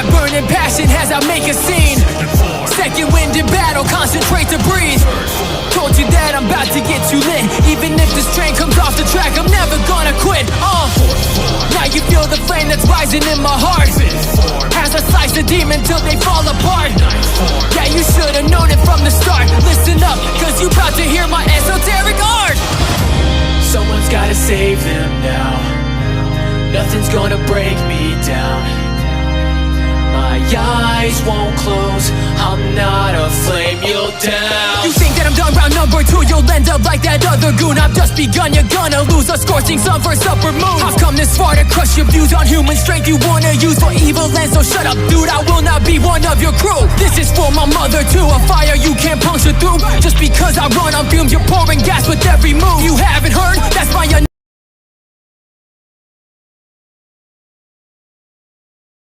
that burning passion as I make a scene. Second wind in battle, concentrate to breathe. Told you that I'm about to get you lit. Even if this train comes off the track, I'm never gonna quit. Now you feel the flame that's rising in my heart as I slice the demon till they fall apart. Yeah, you should've known it from the start. Listen up, cause you about to hear my esoteric art. Someone's gotta save them now. Nothing's gonna break me down. My eyes won't close, I'm not a flame you'll down. You think that I'm done round number 2, you'll end up like that other goon. I've just begun, you're gonna lose a scorching sun for supper moon. I've come this far to crush your views on human strength you wanna use for evil ends. So shut up dude, I will not be one of your crew. This is for my mother too, a fire you can't puncture through. Just because I run on fumes, you're pouring gas with every move. You haven't heard, that's my